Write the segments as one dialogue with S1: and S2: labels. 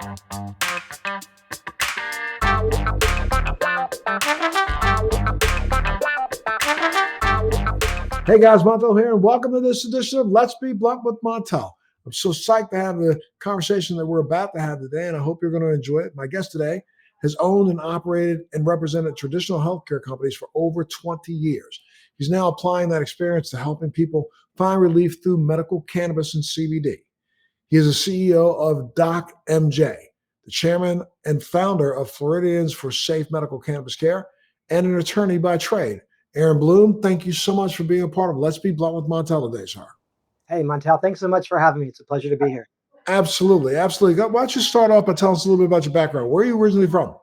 S1: Hey guys, Montel here, and welcome to this edition of Let's Be Blunt with Montel. I'm so psyched to have the conversation that we're about to have today, and I hope you're going to enjoy it. My guest today has owned and operated and represented traditional healthcare companies for over 20 years. He's now applying that experience to helping people find relief through medical cannabis and CBD. He is the CEO of Doc MJ, the chairman and founder of Floridians for Safe Medical Cannabis Care, and an attorney by trade. Aaron Bloom, thank you so much for being a part of Let's Be Blunt with Montel today, sir.
S2: Hey, Montel, thanks so much for having me. It's a pleasure to be here.
S1: Absolutely, absolutely. Why don't you start off by telling us a little bit about your background? Where are you originally from?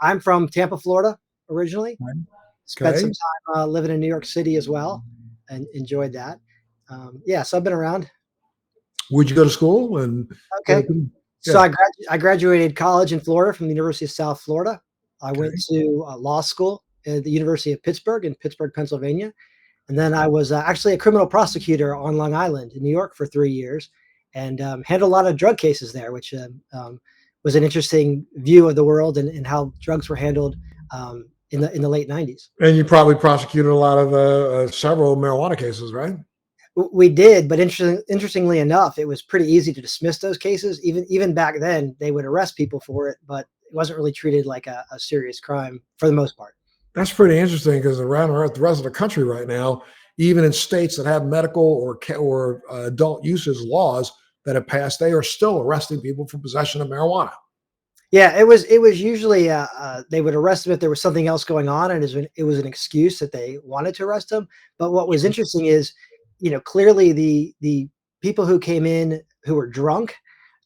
S2: I'm from Tampa, Florida, originally.
S1: Okay.
S2: Spent some time living in New York City as well, and enjoyed that. So I've been around.
S1: Where'd you go to school? And
S2: okay, so I graduated college in Florida from the University of South Florida. I went to law school at the University of Pittsburgh in Pittsburgh, Pennsylvania. And then I was actually a criminal prosecutor on Long Island in New York for 3 years, and handled a lot of drug cases there, which was an interesting view of the world and how drugs were handled in the late 90s.
S1: And you probably prosecuted a lot of several marijuana cases, right?
S2: We did, but interestingly enough, it was pretty easy to dismiss those cases. Even back then, they would arrest people for it, but it wasn't really treated like a serious crime for the most part.
S1: That's pretty interesting, because around the rest of the country right now, even in states that have medical or adult uses laws that have passed, they are still arresting people for possession of marijuana.
S2: Yeah, it was usually they would arrest them if there was something else going on, and it was an excuse that they wanted to arrest them. But what was interesting is, clearly the people who came in who were drunk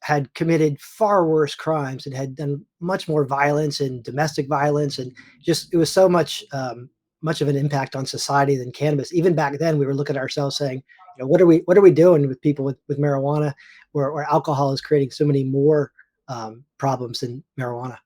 S2: had committed far worse crimes and had done much more violence and domestic violence, and just it was so much of an impact on society than cannabis. Even back then, we were looking at ourselves saying, what are we doing with people with marijuana, where alcohol is creating so many more problems than marijuana.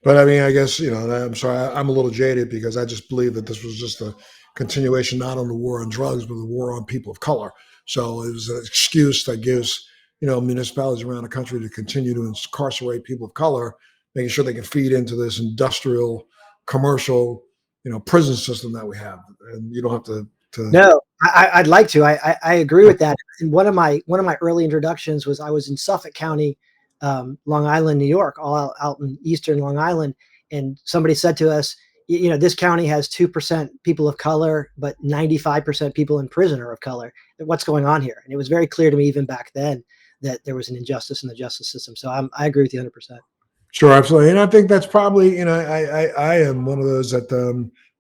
S1: But I mean, I guess, I'm sorry, I'm a little jaded, because I just believe that this was just a continuation, not on the war on drugs, but the war on people of color. So it was an excuse that gives municipalities around the country to continue to incarcerate people of color, making sure they can feed into this industrial, commercial, prison system that we have. And you don't have to.
S2: No, I'd like to. I agree with that. And one of my early introductions was I was in Suffolk County, Long Island, New York, all out in eastern Long Island, and somebody said to us, this county has 2% people of color, but 95% people in prison are of color. What's going on here? And it was very clear to me even back then that there was an injustice in the justice system. So I agree with you 100%.
S1: Sure, absolutely. And I think that's probably, I am one of those that,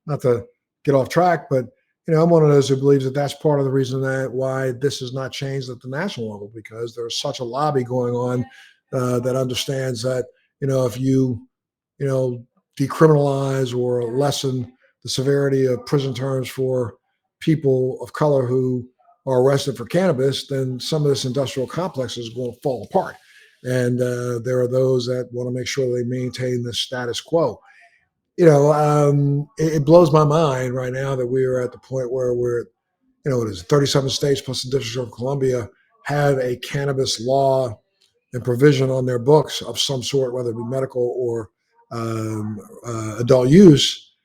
S1: not to get off track, but, I'm one of those who believes that that's part of the reason why this has not changed at the national level, because there's such a lobby going on that understands that, if you, decriminalize or lessen the severity of prison terms for people of color who are arrested for cannabis, then some of this industrial complex is going to fall apart. And there are those that want to make sure they maintain the status quo. It blows my mind right now that we are at the point where we're, it is 37 states plus the District of Columbia have a cannabis law and provision on their books of some sort, whether it be medical or adult use.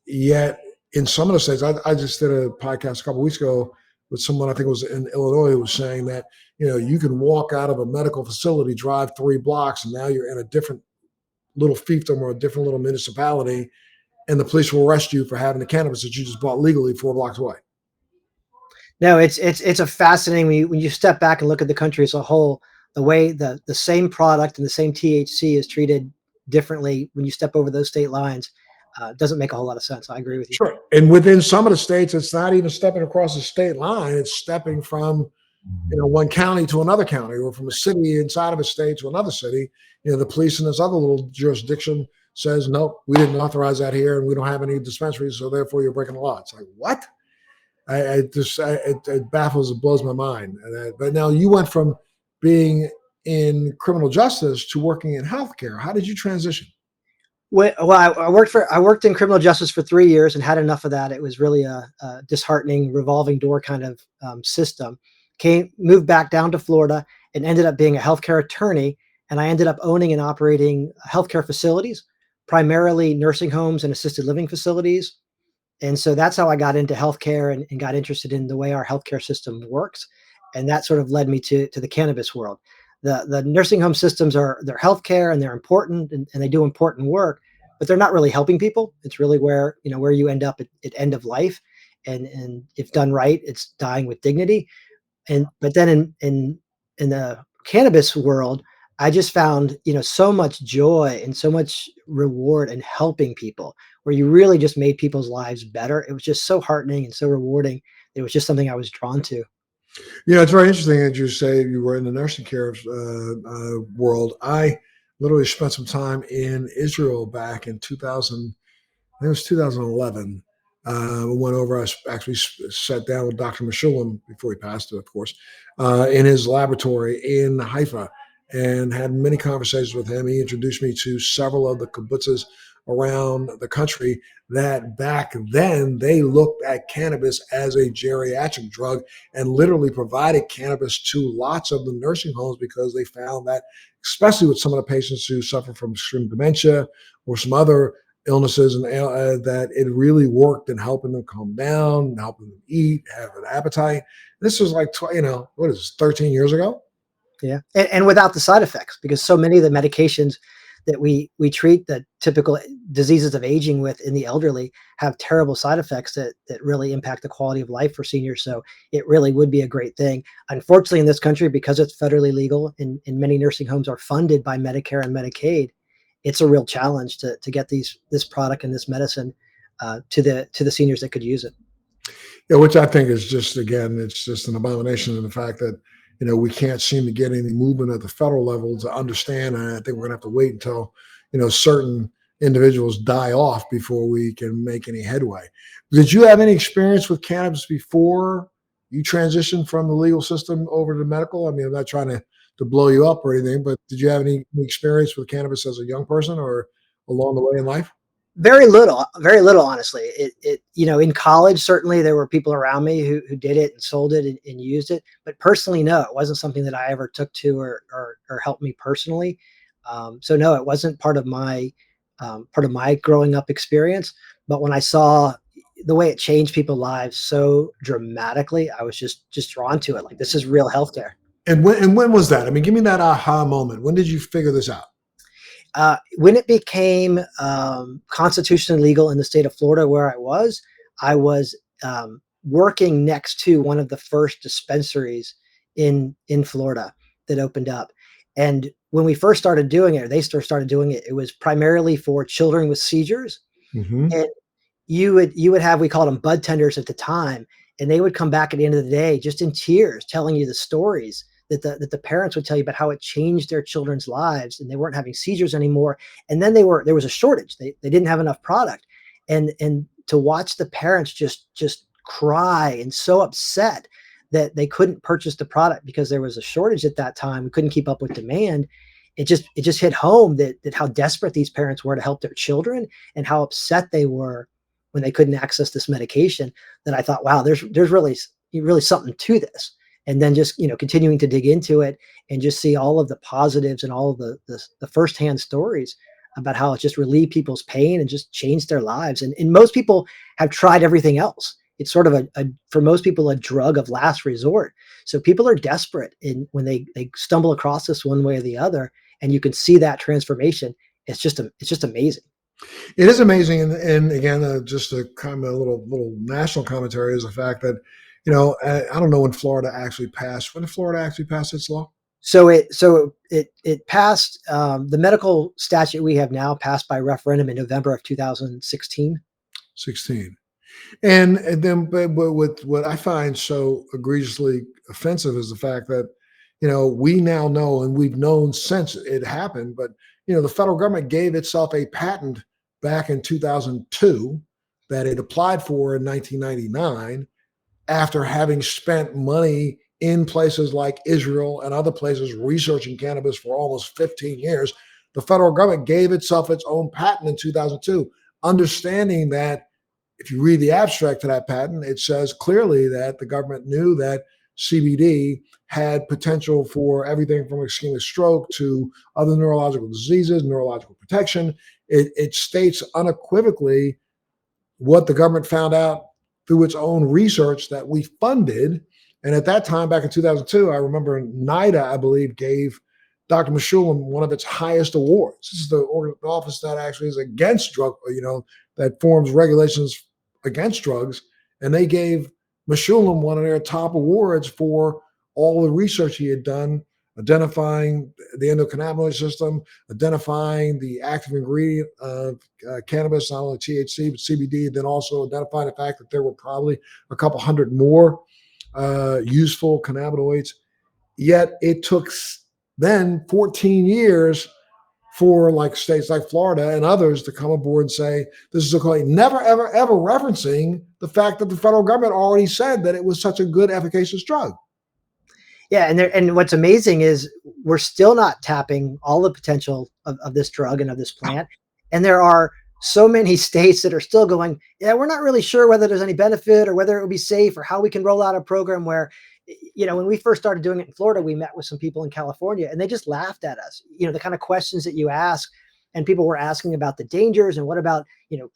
S1: Yet in some of the states, I just did a podcast a couple of weeks ago with someone, I think it was in Illinois, who was saying that, you can walk out of a medical facility, drive 3 blocks, and now you're in a different little fiefdom or a different little municipality, and the police will arrest you for having the cannabis that you just bought legally 4 blocks away.
S2: No, it's a fascinating, when you step back and look at the country as a whole, the way the same product and the same THC is treated differently when you step over those state lines. Doesn't make a whole lot of sense. I agree with you.
S1: Sure. And within some of the states, it's not even stepping across the state line. It's stepping from, one county to another county, or from a city inside of a state to another city. The police in this other little jurisdiction says, nope, we didn't authorize that here, and we don't have any dispensaries, so therefore you're breaking the law. It's like, what? It baffles, it blows my mind. But now you went from being in criminal justice to working in healthcare. How did you transition?
S2: Well, I worked in criminal justice for 3 years and had enough of that. It was really a disheartening revolving door kind of system. Moved back down to Florida and ended up being a healthcare attorney and I ended up owning and operating healthcare facilities, primarily nursing homes and assisted living facilities. And so that's how I got into healthcare and got interested in the way our healthcare system works. And that sort of led me to the cannabis world. The nursing home systems they're healthcare and they're important and they do important work, but they're not really helping people. It's really where you end up at end of life. And if done right, it's dying with dignity. But then in the cannabis world, I just found, so much joy and so much reward in helping people, where you really just made people's lives better. It was just so heartening and so rewarding. It was just something I was drawn to.
S1: It's very interesting that you say you were in the nursing care world. I literally spent some time in Israel back in 2000. I think it was 2011. We went over. Actually sat down with Dr. Meshulam before he passed, of course, in his laboratory in Haifa, and had many conversations with him. He introduced me to several of the kibbutzes around the country that back then they looked at cannabis as a geriatric drug and literally provided cannabis to lots of the nursing homes because they found that, especially with some of the patients who suffer from extreme dementia or some other illnesses, and that it really worked in helping them calm down, helping them eat, have an appetite. This was like, what is this, 13 years ago?
S2: Yeah, and without the side effects, because so many of the medications that we treat the typical diseases of aging with in the elderly have terrible side effects that really impact the quality of life for seniors. So it really would be a great thing. Unfortunately, in this country, because it's federally legal and many nursing homes are funded by Medicare and Medicaid, it's a real challenge to get this product and this medicine to the seniors that could use it.
S1: Yeah, which I think is just, again, it's just an abomination in the fact that, we can't seem to get any movement at the federal level to understand. And I think we're going to have to wait until, certain individuals die off before we can make any headway. Did you have any experience with cannabis before you transitioned from the legal system over to medical? I mean, I'm not trying to blow you up or anything, but did you have any experience with cannabis as a young person or along the way in life?
S2: Very little, honestly. In college, certainly there were people around me who did it and sold it and used it. But personally, no, it wasn't something that I ever took to or helped me personally. So no, it wasn't part of my growing up experience. But when I saw the way it changed people's lives so dramatically, I was just drawn to it. Like, this is real healthcare.
S1: And when was that? I mean, give me that aha moment. When did you figure this out?
S2: When it became constitutionally legal in the state of Florida, where I was working next to one of the first dispensaries in Florida that opened up. And when we first started doing it, or they started doing it, it was primarily for children with seizures.
S1: Mm-hmm.
S2: And you would have, we called them bud tenders at the time, and they would come back at the end of the day just in tears, telling you the stories that the parents would tell you about how it changed their children's lives, and they weren't having seizures anymore. And then there was a shortage. They didn't have enough product. And to watch the parents just cry and so upset that they couldn't purchase the product because there was a shortage at that time. We couldn't keep up with demand. It just hit home that how desperate these parents were to help their children and how upset they were when they couldn't access this medication, that I thought, wow, there's really something to this. And then just, continuing to dig into it and just see all of the positives and all of the firsthand stories about how it just relieved people's pain and just changed their lives. And most people have tried everything else. It's sort of for most people, a drug of last resort. So people are desperate when they stumble across this one way or the other, and you can see that transformation. It's just amazing.
S1: It is amazing, and again, just a kind of a little national commentary is the fact that, I don't know when Florida actually passed. When did Florida actually pass its law?
S2: So it passed, the medical statute we have now passed by referendum in November of 2016.
S1: 16. And then, but with what I find so egregiously offensive is the fact that, we now know, and we've known since it happened, but, the federal government gave itself a patent back in 2002 that it applied for in 1999 after having spent money in places like Israel and other places researching cannabis for almost 15 years. The federal government gave itself its own patent in 2002, understanding that if you read the abstract to that patent, it says clearly that the government knew that CBD had potential for everything from ischemic stroke to other neurological diseases, neurological protection. It states unequivocally what the government found out through its own research that we funded. And at that time, back in 2002, I remember NIDA, I believe, gave Dr. Meshulam one of its highest awards. This is the office that actually is against drug, that forms regulations against drugs. And they gave Meshulam one of their top awards for all the research he had done, identifying the endocannabinoid system, identifying the active ingredient of cannabis, not only THC, but CBD, then also identifying the fact that there were probably a couple hundred more useful cannabinoids. Yet it took then 14 years for like states like Florida and others to come aboard and say, this is okay, never, ever, ever referencing the fact that the federal government already said that it was such a good, efficacious drug.
S2: Yeah, and what's amazing is we're still not tapping all the potential of this drug and of this plant. And there are so many states that are still going, yeah, we're not really sure whether there's any benefit or whether it would be safe or how we can roll out a program where, when we first started doing it in Florida, we met with some people in California and they just laughed at us. The kind of questions that you ask, and people were asking about the dangers and what about,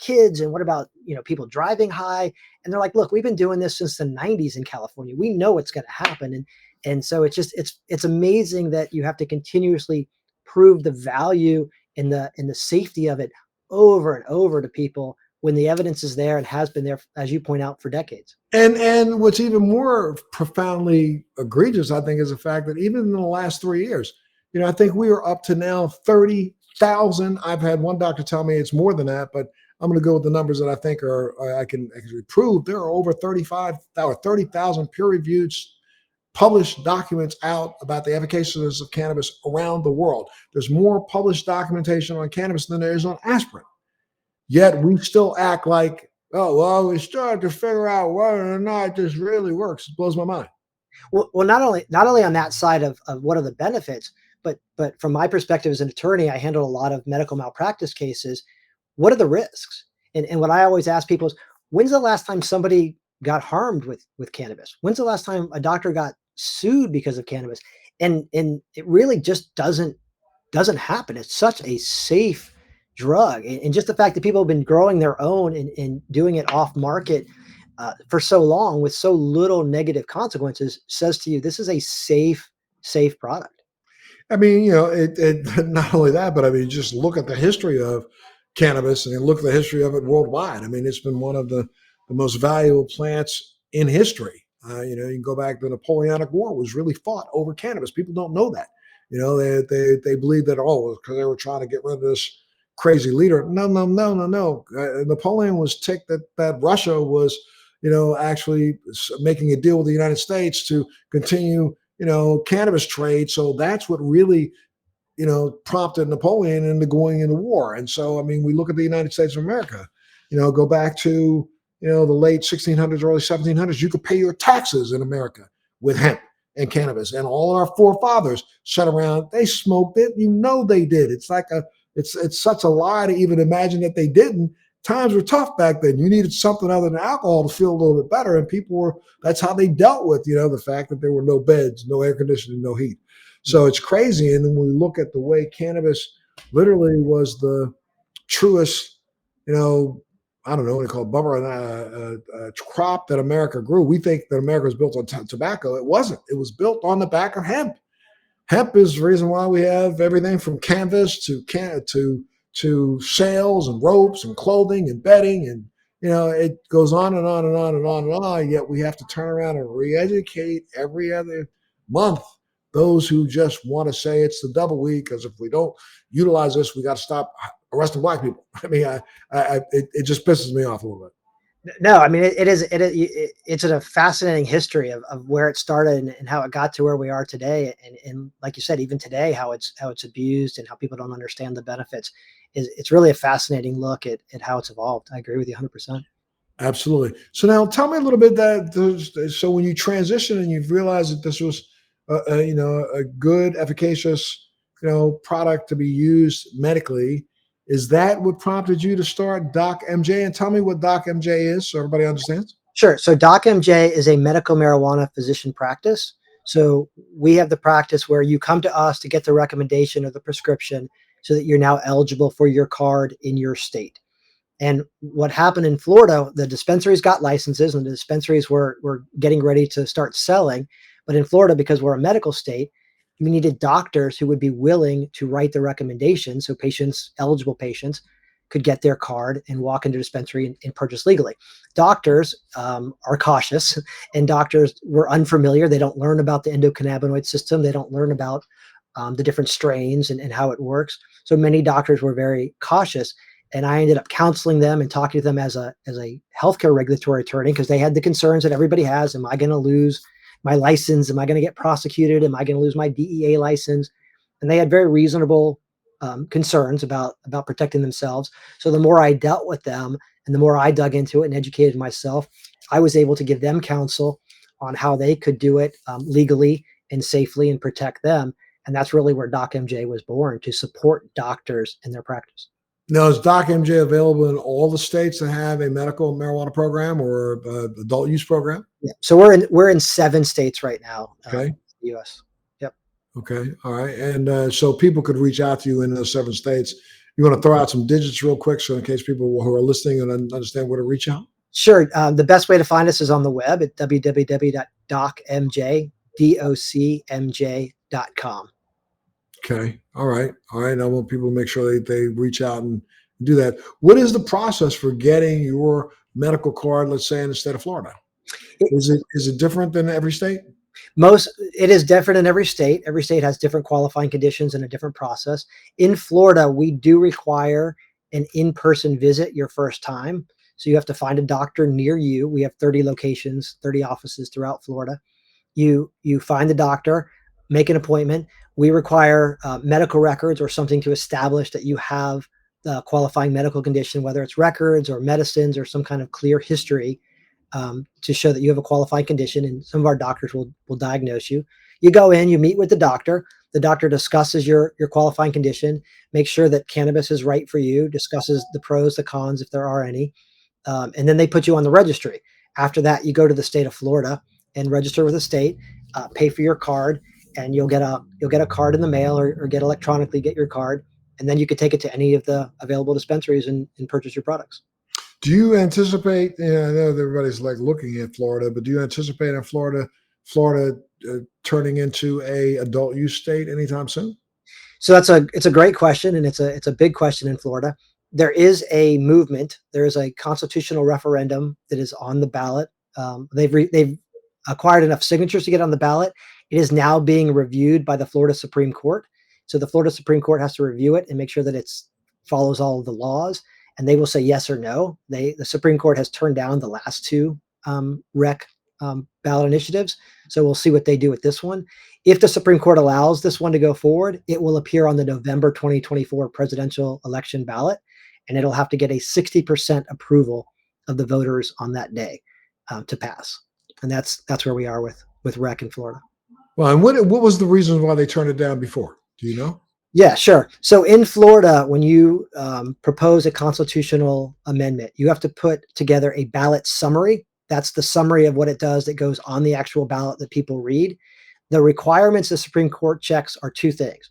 S2: kids and what about, people driving high. And they're like, look, we've been doing this since the 90s in California. We know what's going to happen. And so it's amazing that you have to continuously prove the value and the safety of it over and over to people when the evidence is there and has been there, as you point out, for decades.
S1: And what's even more profoundly egregious, I think, is the fact that even in the last 3 years, I think we are up to now 30,000. I've had one doctor tell me it's more than that, but I'm going to go with the numbers that I think I can actually prove. There are over 30,000 peer-reviewed published documents out about the efficaciousness of cannabis around the world. There's more published documentation on cannabis than there is on aspirin. Yet we still act like, oh, well, we started to figure out whether or not this really works. It blows my mind.
S2: Well, not only on that side of what are the benefits, but from my perspective as an attorney, I handle a lot of medical malpractice cases. What are the risks? And what I always ask people is, when's the last time somebody got harmed with cannabis? When's the last time a doctor got sued because of cannabis? And it really just doesn't happen. It's such a safe drug. And just the fact that people have been growing their own and doing it off market for so long with so little negative consequences says to you, this is a safe product.
S1: I mean, it not only that, but I mean, just look at the history of cannabis and look at the history of it worldwide. I mean, it's been one of the most valuable plants in history. You can go back to the Napoleonic War was really fought over cannabis. People don't know that. They believe that, because they were trying to get rid of this crazy leader. No. Napoleon was ticked that Russia was, actually making a deal with the United States to continue, cannabis trade. So that's what really, prompted Napoleon into going into war. And so, I mean, we look at the United States of America, go back to, the late 1600s, early 1700s, you could pay your taxes in America with hemp and cannabis. And all our forefathers sat around, they smoked it. They did. It's like it's such a lie to even imagine that they didn't. Times were tough back then. You needed something other than alcohol to feel a little bit better. And that's how they dealt with, the fact that there were no beds, no air conditioning, no heat. So it's crazy. And then when we look at the way cannabis literally was the truest, I don't know what they call it, bumper crop that America grew. We think that America was built on tobacco. It wasn't. It was built on the back of hemp. Hemp is the reason why we have everything from canvas to sails and ropes and clothing and bedding, and it goes on and on and on and on and on. Yet we have to turn around and re-educate every other month those who just want to say it's the double weed, because if we don't utilize this, we got to stop arresting black people. I mean, it just pisses me off a little bit.
S2: No, I mean, it's a fascinating history of where it started and how it got to where we are today. And like you said, even today, how it's abused and how people don't understand the benefits it's really a fascinating look at how it's evolved. I agree with you 100%.
S1: Absolutely. So now tell me a little bit so when you transition and you've realized that this was a good, efficacious, product to be used medically, is that what prompted you to start Doc MJ? And tell me what Doc MJ is so everybody understands.
S2: Sure. So DocMJ is a medical marijuana physician practice. So we have the practice where you come to us to get the recommendation or the prescription so that you're now eligible for your card in your state. And what happened in Florida, the dispensaries got licenses and the dispensaries were getting ready to start selling. But in Florida, because we're a medical state, we needed doctors who would be willing to write the recommendation so patients, eligible patients, could get their card and walk into a dispensary and purchase legally. Doctors are cautious, and doctors were unfamiliar. They don't learn about the endocannabinoid system. They don't learn about the different strains and how it works. So many doctors were very cautious, and I ended up counseling them and talking to them as a healthcare regulatory attorney because they had the concerns that everybody has. Am I going to lose my license? Am I going to get prosecuted? Am I going to lose my DEA license? And they had very reasonable concerns about protecting themselves. So the more I dealt with them and the more I dug into it and educated myself, I was able to give them counsel on how they could do it legally and safely and protect them. And that's really where DocMJ was born, to support doctors in their practice.
S1: Now, is DocMJ available in all the states that have a medical marijuana program or adult use program?
S2: Yeah. So we're in 7 states right now,
S1: Okay.
S2: in the U.S. Yep.
S1: Okay. All right. And so people could reach out to you in those 7 states. You want to throw out some digits real quick so in case people who are listening and understand where to reach out?
S2: Sure. The best way to find us is on the web at www.docmj.com.
S1: Okay. All right. All right. I want people to make sure they reach out and do that. What is the process for getting your medical card, let's say, in the state of Florida? Is it different than every state?
S2: It is different in every state. Every state has different qualifying conditions and a different process. In Florida, we do require an in-person visit your first time. So you have to find a doctor near you. We have 30 locations, 30 offices throughout Florida. You find the doctor, make an appointment. We require medical records or something to establish that you have the qualifying medical condition, whether it's records or medicines or some kind of clear history to show that you have a qualifying condition. And some of our doctors will diagnose you. You go in, you meet with the doctor. The doctor discusses your qualifying condition, make sure that cannabis is right for you, discusses the pros, the cons, if there are any. And then they put you on the registry. After that, you go to the state of Florida and register with the state, pay for your card, and you'll get a card in the mail or get electronically get your card. And then you could take it to any of the available dispensaries and purchase your products.
S1: Do you anticipate, I know that everybody's like looking at Florida, but do you anticipate in Florida turning into a adult use state anytime soon?
S2: So it's a great question, and it's a big question in Florida. There is a movement. There is a constitutional referendum that is on the ballot. They've acquired enough signatures to get on the ballot. It is now being reviewed by the Florida Supreme Court. So the Florida Supreme Court has to review it and make sure that it follows all of the laws, and they will say yes or no. The Supreme Court has turned down the last 2 rec ballot initiatives. So we'll see what they do with this one. If the Supreme Court allows this one to go forward, it will appear on the November 2024 presidential election ballot, and it'll have to get a 60% approval of the voters on that day to pass. And that's where we are with rec in Florida.
S1: Well, and what was the reason why they turned it down before? Do you know?
S2: Yeah, sure. So in Florida, when you propose a constitutional amendment, you have to put together a ballot summary. That's the summary of what it does that goes on the actual ballot that people read. The requirements the Supreme Court checks are 2 things.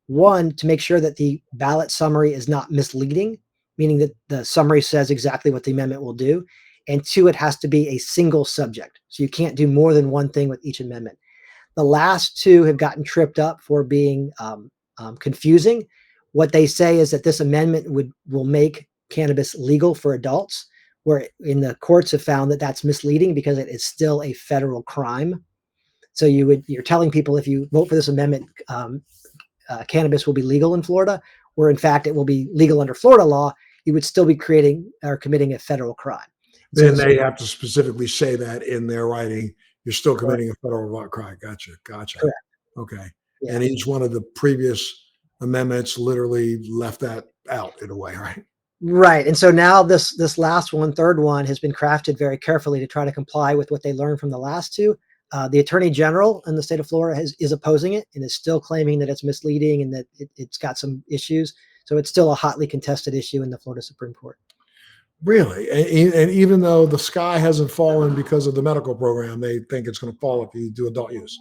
S2: One, to make sure that the ballot summary is not misleading, meaning that the summary says exactly what the amendment will do. And 2, it has to be a single subject. So you can't do more than one thing with each amendment. The last 2 have gotten tripped up for being confusing. What they say is that this amendment will make cannabis legal for adults, where in the courts have found that that's misleading because it is still a federal crime. So you're telling people if you vote for this amendment, cannabis will be legal in Florida, where in fact it will be legal under Florida law. You would still be creating or committing a federal crime.
S1: Then they have to specifically say that in their writing. You're still committing a federal crime. Gotcha.
S2: Correct.
S1: Okay.
S2: Yeah.
S1: And each one of the previous amendments literally left that out in a way, right?
S2: Right. And so now this last one, third one, has been crafted very carefully to try to comply with what they learned from the last 2. The Attorney General in the state of Florida is opposing it and is still claiming that it's misleading and that it's got some issues. So it's still a hotly contested issue in the Florida Supreme Court.
S1: Really? And even though the sky hasn't fallen because of the medical program, they think it's going to fall if you do adult use.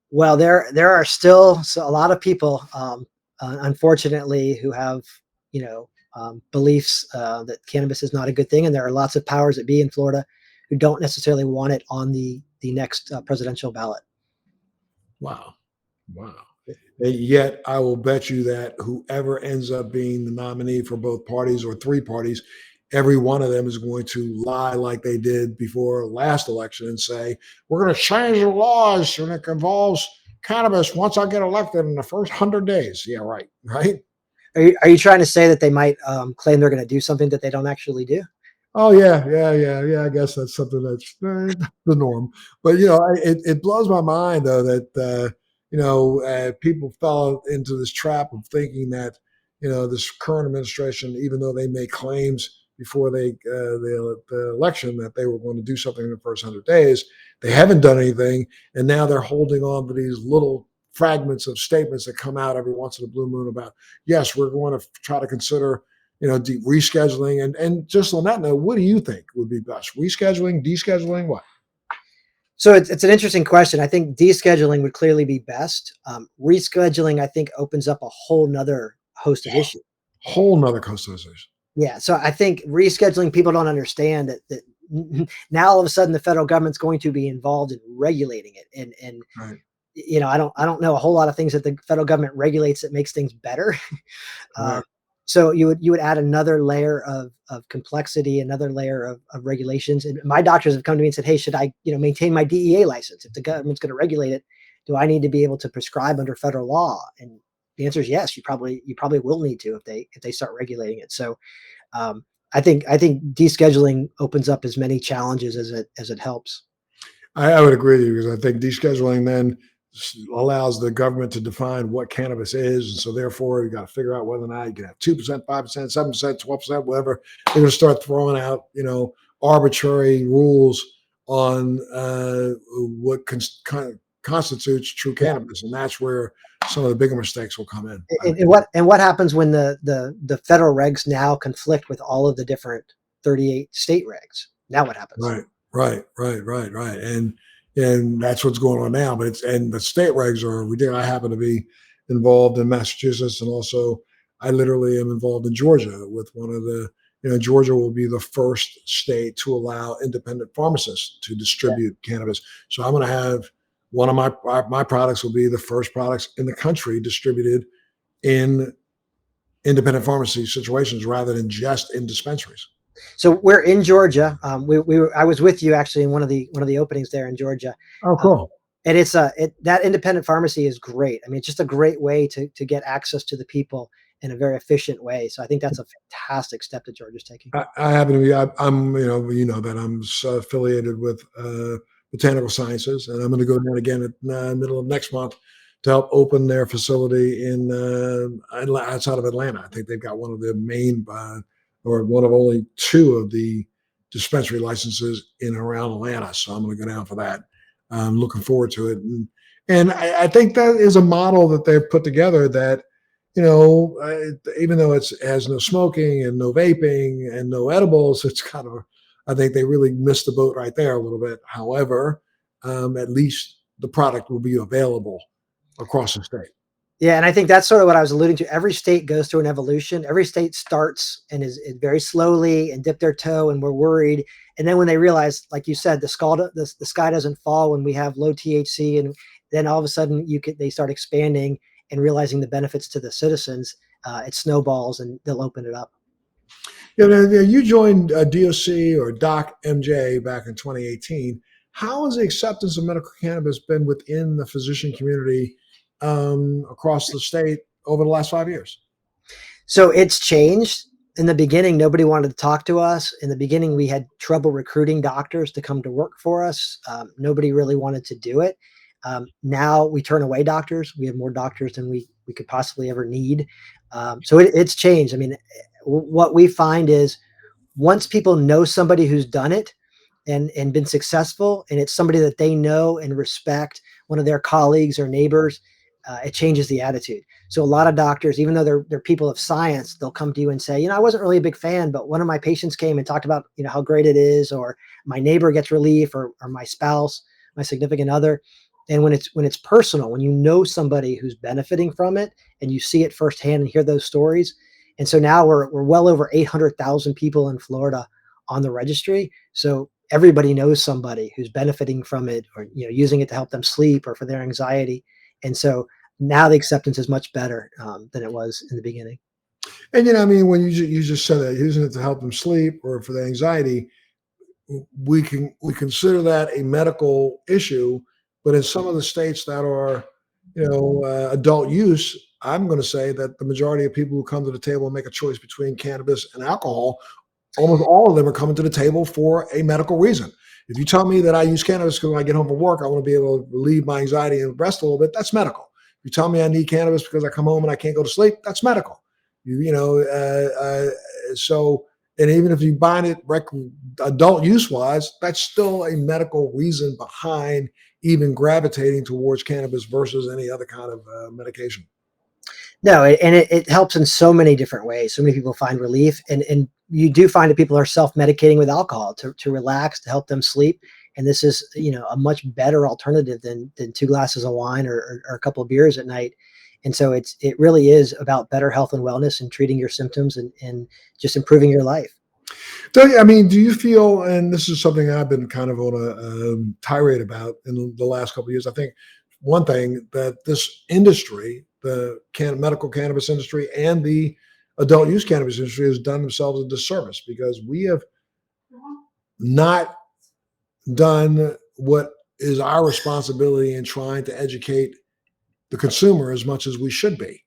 S2: Well, there are still a lot of people, unfortunately, who have beliefs that cannabis is not a good thing, and there are lots of powers that be in Florida who don't necessarily want it on the next presidential ballot.
S1: Wow. Wow. And yet, I will bet you that whoever ends up being the nominee for both parties or three parties, every one of them is going to lie like they did before last election and say, we're going to change the laws and it involves cannabis once I get elected in the first 100 days. Yeah, right. Right.
S2: Are you trying to say that they might claim they're going to do something that they don't actually do?
S1: Oh yeah, yeah. I guess that's something that's the norm. But it blows my mind though that people fell into this trap of thinking that this current administration, even though they made claims before the election that they were going to do something in the first 100 days, they haven't done anything, and now they're holding on to these little fragments of statements that come out every once in a blue moon about yes, we're going to try to consider rescheduling. And just on that note, what do you think would be best? Rescheduling, descheduling, what?
S2: So it's an interesting question. I think descheduling would clearly be best. Rescheduling, I think, opens up a whole nother host of issues.
S1: Whole nother customization.
S2: Yeah. So I think rescheduling, people don't understand that now all of a sudden the federal government's going to be involved in regulating it. And
S1: Right.
S2: I don't know a whole lot of things that the federal government regulates that makes things better.
S1: Right.
S2: So you would add another layer of complexity, another layer of regulations. And my doctors have come to me and said, "Hey, should I maintain my DEA license if the government's going to regulate it? Do I need to be able to prescribe under federal law?" And the answer is yes. You probably will need to if they start regulating it. So um, I think descheduling opens up as many challenges as it helps.
S1: I would agree with you because I think descheduling then allows the government to define what cannabis is. And so therefore you got to figure out whether or not you can have 2%, 5%, 7%, 12%, whatever. They're going to start throwing out, arbitrary rules on what constitutes true
S2: Yeah.
S1: cannabis. And that's where some of the bigger mistakes will come in.
S2: And what happens when the federal regs now conflict with all of the different 38 state regs? Now what happens?
S1: Right. And that's what's going on now. But the state regs are ridiculous. I happen to be involved in Massachusetts, and also I literally am involved in Georgia with one of the. Georgia will be the first state to allow independent pharmacists to distribute cannabis. So I'm going to have one of my products will be the first products in the country distributed in independent pharmacy situations rather than just in dispensaries.
S2: So we're in Georgia. I was with you actually in one of the openings there in Georgia.
S1: Oh,
S2: Uh,
S1: cool.
S2: and that independent pharmacy is great. I mean, it's just a great way to get access to the people in a very efficient way. So I think that's a fantastic step that Georgia's taking.
S1: I happen to be. I'm. That I'm affiliated with Botanical Sciences, and I'm going to go down again at middle of next month to help open their facility in outside of Atlanta. I think they've got one of the main or one of only two of the dispensary licenses in around Atlanta. So I'm going to go down for that. I'm looking forward to it, and I think that is a model that they've put together that even though it has no smoking and no vaping and no edibles, it's kind of, I think they really missed the boat right there a little bit. However, at least the product will be available across the state.
S2: Yeah, and I think that's sort of what I was alluding to. Every state goes through an evolution. Every state starts and is very slowly and dip their toe, and we're worried. And then when they realize, like you said, the sky doesn't fall when we have low THC, and then all of a sudden they start expanding and realizing the benefits to the citizens. It snowballs, and they'll open it up.
S1: You joined DOC or Doc MJ back in 2018. How has the acceptance of medical cannabis been within the physician community across the state over the last 5 years?
S2: So it's changed. In the beginning, nobody wanted to talk to us. In the beginning, we had trouble recruiting doctors to come to work for us. Nobody really wanted to do it. Now we turn away doctors. We have more doctors than we could possibly ever need. So it's changed. I mean, what we find is once people know somebody who's done it and been successful, and it's somebody that they know and respect, one of their colleagues or neighbors, it changes the attitude. So a lot of doctors, even though they're people of science, they'll come to you and say, I wasn't really a big fan, but one of my patients came and talked about, how great it is, or my neighbor gets relief, or my spouse, my significant other. And when it's personal, when you know somebody who's benefiting from it and you see it firsthand and hear those stories. And so now we're well over 800,000 people in Florida on the registry. So everybody knows somebody who's benefiting from it, or using it to help them sleep or for their anxiety. And so now the acceptance is much better than it was in the beginning.
S1: And when you just said that, using it to help them sleep or for the anxiety, we consider that a medical issue. But in some of the states that are, adult use, I'm going to say that the majority of people who come to the table and make a choice between cannabis and alcohol, almost all of them are coming to the table for a medical reason. If you tell me that I use cannabis because when I get home from work, I want to be able to relieve my anxiety and rest a little bit, that's medical. If you tell me I need cannabis because I come home and I can't go to sleep, that's medical. So, and even if you bind it adult use wise, that's still a medical reason behind even gravitating towards cannabis versus any other kind of medication.
S2: No, and it helps in so many different ways. So many people find relief, and you do find that people are self-medicating with alcohol to relax, to help them sleep. And this is, a much better alternative than 2 glasses of wine or a couple of beers at night. And so it really is about better health and wellness and treating your symptoms and just improving your life.
S1: Do you feel, and this is something I've been kind of on a tirade about in the last couple of years, I think one thing that this industry, the medical cannabis industry and the adult use cannabis industry, has done themselves a disservice because we have not done what is our responsibility in trying to educate the consumer as much as we should be.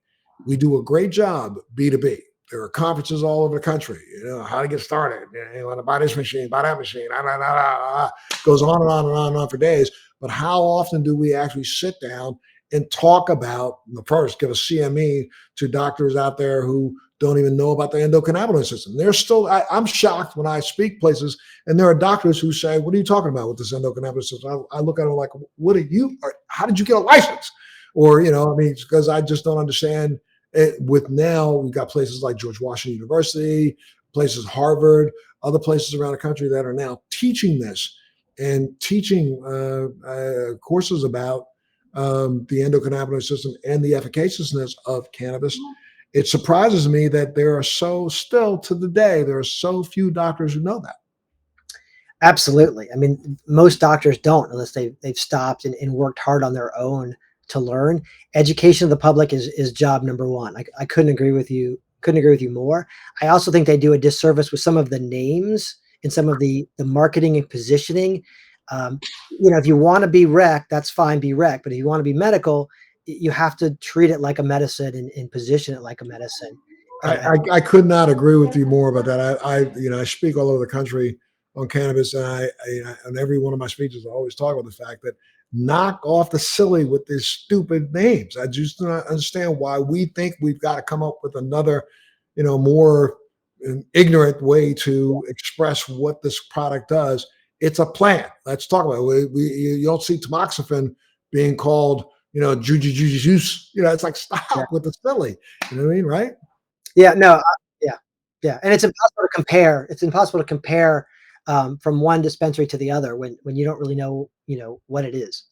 S1: We do a great job B2B. There are conferences all over the country, how to get started. You want to buy this machine, buy that machine, goes on and on and on and on for days. But how often do we actually sit down and talk about, first, give a CME to doctors out there who don't even know about the endocannabinoid system? They're still, I'm shocked when I speak places and there are doctors who say, what are you talking about with this endocannabinoid system? I look at them like, how did you get a license? Or, because I just don't understand it. With now, we've got places like George Washington University, places Harvard, other places around the country that are now teaching this and teaching courses about the endocannabinoid system and the efficaciousness of cannabis. It surprises me that still to the day, there are so few doctors who know that.
S2: Absolutely. Most doctors don't unless they've stopped and worked hard on their own to learn. Education of the public is job number one. I couldn't agree with you. Couldn't agree with you more. I also think they do a disservice with some of the names and some of the marketing and positioning. If you want to be rec, that's fine, be rec. But if you want to be medical, you have to treat it like a medicine and position it like a medicine.
S1: I could not agree with you more about that. I speak all over the country on cannabis, and I on every one of my speeches, I always talk about the fact that knock off the silly with these stupid names. I just do not understand why we think we've got to come up with another, more ignorant way to express what this product does. It's a plant. Let's talk about it. You don't see tamoxifen being called, juice. It's like, stop with the silly. You know what I mean, right?
S2: Yeah, no, yeah, yeah, and it's impossible to compare. It's impossible to compare from one dispensary to the other when you don't really know, what it is.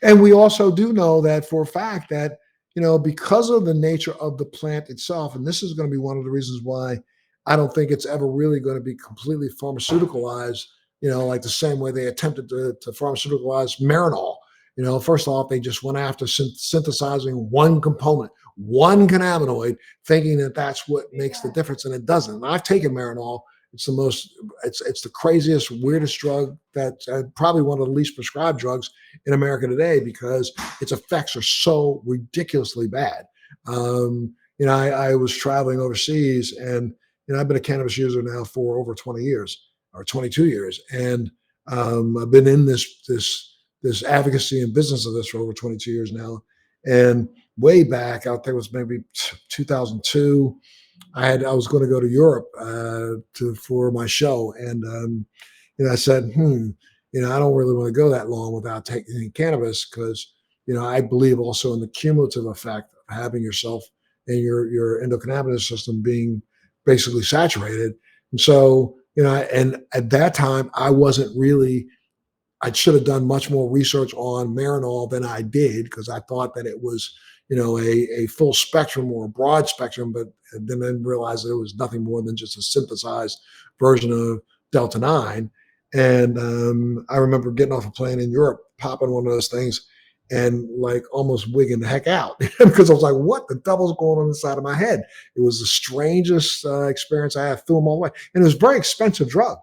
S1: And we also do know that for a fact that, because of the nature of the plant itself, and this is going to be one of the reasons why I don't think it's ever really going to be completely pharmaceuticalized, like the same way they attempted to pharmaceuticalize Marinol. First off, they just went after synthesizing one component, one cannabinoid, thinking that that's what makes the difference, and it doesn't. And I've taken Marinol. It's the craziest, weirdest drug that's probably one of the least prescribed drugs in America today because its effects are so ridiculously bad. I was traveling overseas, and I've been a cannabis user now for over 20 years or 22 years, and I've been in this advocacy and business of this for over 22 years now. And way back, out there was maybe 2002. I was going to go to Europe for my show, and I said, I don't really want to go that long without taking cannabis because I believe also in the cumulative effect of having yourself and your endocannabinoid system being basically saturated. And so, and at that time, I should have done much more research on Marinol than I did because I thought that it was, a full spectrum or a broad spectrum, but then realized that it was nothing more than just a synthesized version of Delta 9. And I remember getting off a plane in Europe, popping one of those things and like almost wigging the heck out because I was like, what the devil's going on inside of my head? It was the strangest experience I had. Threw them all away. And it was a very expensive drug.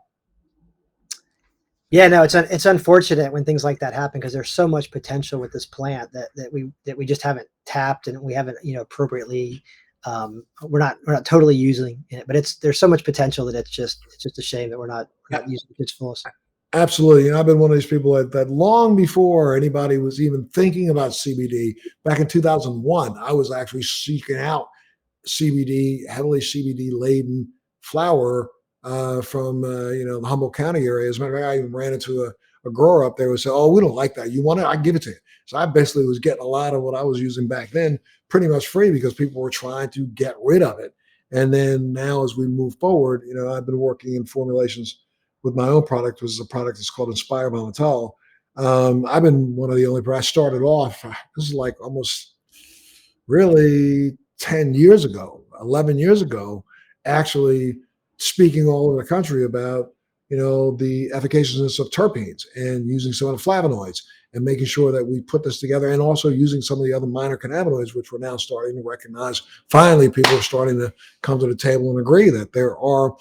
S2: Yeah, no, it's unfortunate when things like that happen because there's so much potential with this plant that we just haven't tapped and we haven't appropriately we're not totally using it, but there's so much potential that it's just a shame that we're not using it to its fullest.
S1: Absolutely. I've been one of these people that long before anybody was even thinking about CBD, back in 2001, I was actually seeking out CBD, heavily CBD laden flower from the Humboldt County area. As a matter of fact, I even ran into a grower up there who said, "Oh, we don't like that. You want it? I give it to you." So I basically was getting a lot of what I was using back then pretty much free because people were trying to get rid of it. And then now, as we move forward, I've been working in formulations with my own product, which is a product that's called Inspire by Montel. I've been one of the only. I started off. This is like almost really 10 years ago, 11 years ago, actually speaking all over the country about, the efficaciousness of terpenes and using some of the flavonoids and making sure that we put this together and also using some of the other minor cannabinoids, which we're now starting to recognize. Finally, people are starting to come to the table and agree that there are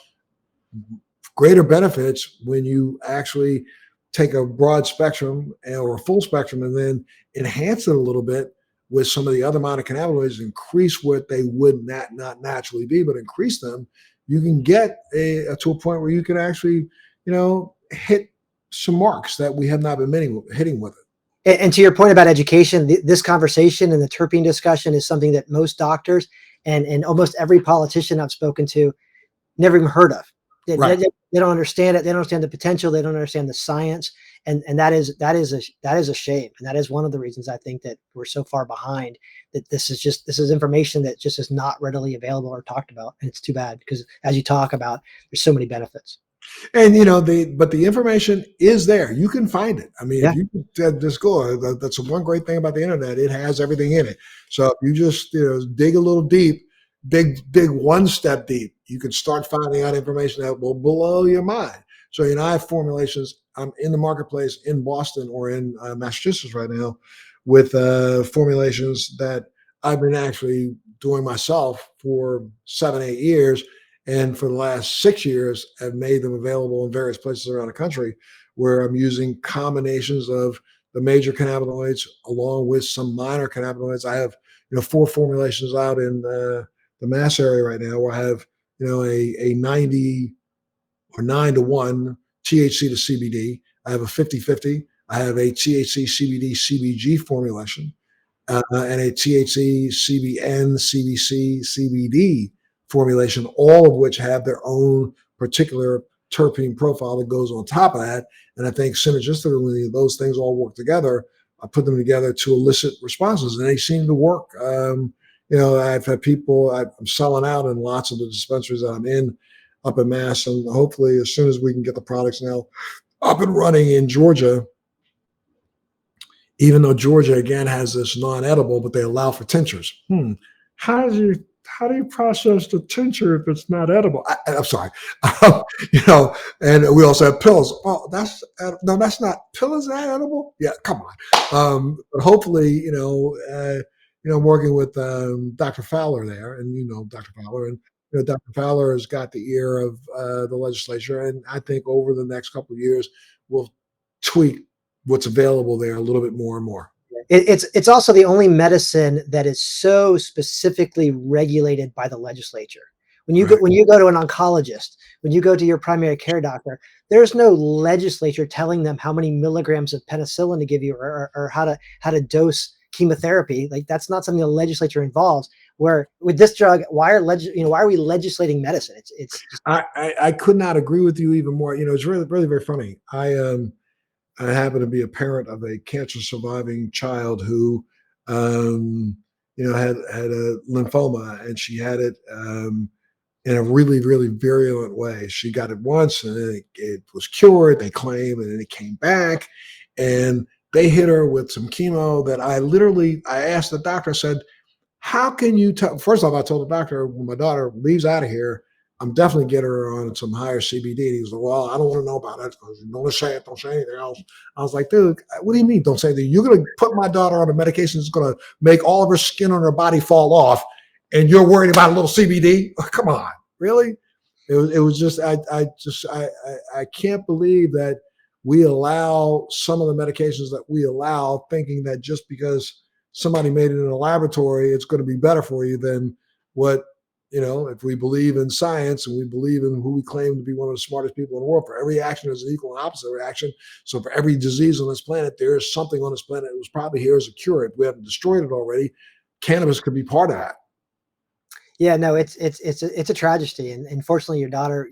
S1: greater benefits when you actually take a broad spectrum or a full spectrum and then enhance it a little bit with some of the other minor cannabinoids, increase what they would not naturally be, but increase them. You can get to a point where you can actually, hit some marks that we have not been hitting with it.
S2: And to your point about education, this conversation and the terpene discussion is something that most doctors and almost every politician I've spoken to never even heard of.
S1: Right.
S2: They don't understand it. They don't understand the potential. They don't understand the science, and that is a shame. And that is one of the reasons I think that we're so far behind. That this is information that just is not readily available or talked about, and it's too bad because as you talk about, there's so many benefits.
S1: And but the information is there. You can find it. I mean,
S2: Yeah.
S1: if you just go, that's one great thing about the internet. It has everything in it. So if you just dig a little deep, dig one step deep, you can start finding out information that will blow your mind. So I have formulations. I'm in the marketplace in Boston or in Massachusetts right now with formulations that I've been actually doing myself for 7-8 years. And for the last 6 years, I've made them available in various places around the country where I'm using combinations of the major cannabinoids along with some minor cannabinoids. I have, 4 formulations out in the Mass area right now where I have, a 90 or 9-to-1 THC to CBD. I have a 50-50. I have a THC CBD CBG formulation and a THC CBN CBC CBD formulation, all of which have their own particular terpene profile that goes on top of that. And I think synergistically, those things all work together. I put them together to elicit responses, and they seem to work. I've had people, I'm selling out in lots of the dispensaries that I'm in up in Mass, and hopefully as soon as we can get the products now up and running in Georgia, even though Georgia again has this non-edible, but they allow for tinctures. How do you process the tincture if it's not edible? I'm sorry, and we also have pills. Oh, that's not pill. Is that edible? Yeah, come on. But hopefully, I'm working with Dr. Fowler there, and Dr. Fowler, and Dr. Fowler has got the ear of the legislature, and I think over the next couple of years we'll tweak what's available there a little bit more and more.
S2: It's also the only medicine that is so specifically regulated by the legislature. When you go to an oncologist, when you go to your primary care doctor, there's no legislature telling them how many milligrams of penicillin to give you or how to dose chemotherapy. Like that's not something the legislature involves. Where with this drug, why are we legislating medicine?
S1: I could not agree with you even more. It's really, really very funny. I happen to be a parent of a cancer surviving child who, um, had a lymphoma, and she had it in a really, really virulent way. She got it once, and then it was cured, they claim, and then it came back, and they hit her with some chemo that I asked the doctor, I said, how can you tell? First off, I told the doctor when my daughter leaves out of here, I'm definitely getting her on some higher CBD. And he was like, well, I don't want to know about it. Don't say it. Don't say anything else. I was like, dude, what do you mean? Don't say anything. You're going to put my daughter on a medication that's going to make all of her skin on her body fall off, and you're worried about a little CBD? Come on, really? It was just I can't believe that we allow some of the medications that we allow, thinking that just because somebody made it in a laboratory, it's going to be better for you than what, if we believe in science and we believe in who we claim to be one of the smartest people in the world. For every action, there's an equal and opposite reaction. So for every disease on this planet, there is something on this planet that was probably here as a cure. If we haven't destroyed it already, cannabis could be part of that.
S2: Yeah, no, it's a tragedy, and fortunately, your daughter,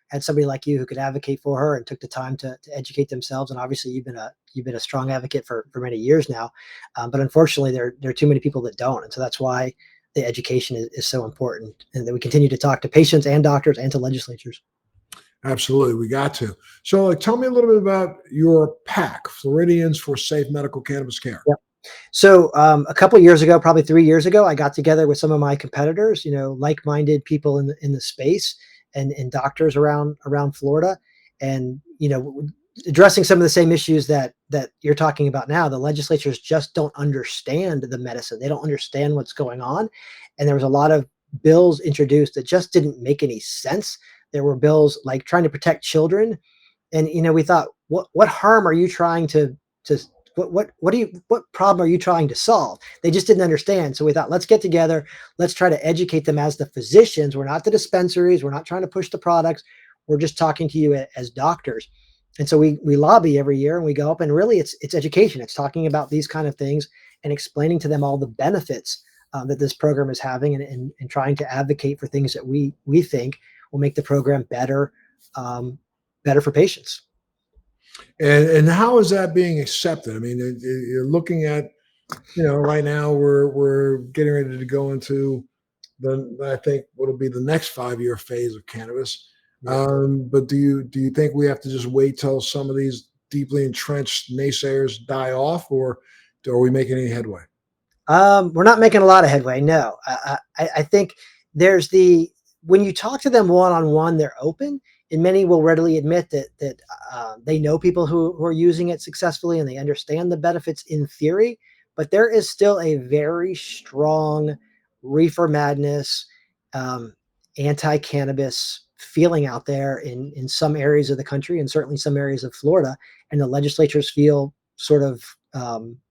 S2: had somebody like you who could advocate for her and took the time to educate themselves. And obviously, you've been a strong advocate for many years now, but unfortunately, there are too many people that don't, and so that's why the education is so important, and that we continue to talk to patients and doctors and to legislatures.
S1: Absolutely, we got to. So, tell me a little bit about your PAC, Floridians for Safe Medical Cannabis Care.
S2: So a couple of years ago, probably 3 years ago, I got together with some of my competitors, like-minded people in the space, and doctors around Florida, and addressing some of the same issues that you're talking about now. The legislatures just don't understand the medicine; they don't understand what's going on, and there was a lot of bills introduced that just didn't make any sense. There were bills like trying to protect children, and we thought, what harm are you trying to what problem are you trying to solve? They just didn't understand. So we thought, let's get together, let's try to educate them as the physicians. We're not the dispensaries, we're not trying to push the products, we're just talking to you as doctors. And so we lobby every year, and we go up, and really it's education. It's talking about these kind of things and explaining to them all the benefits that this program is having, and trying to advocate for things that we think will make the program better for patients.
S1: And how is that being accepted? I mean, you're looking at, right now we're getting ready to go into I think what'll be the next 5-year phase of cannabis.
S2: Yeah.
S1: But do you think we have to just wait till some of these deeply entrenched naysayers die off, or are we making any headway?
S2: We're not making a lot of headway. No, I think there's when you talk to them one on one, they're open, and many will readily admit that they know people who are using it successfully, and they understand the benefits in theory. But there is still a very strong reefer madness, um, anti-cannabis feeling out there in some areas of the country, and certainly some areas of Florida, and the legislatures feel sort of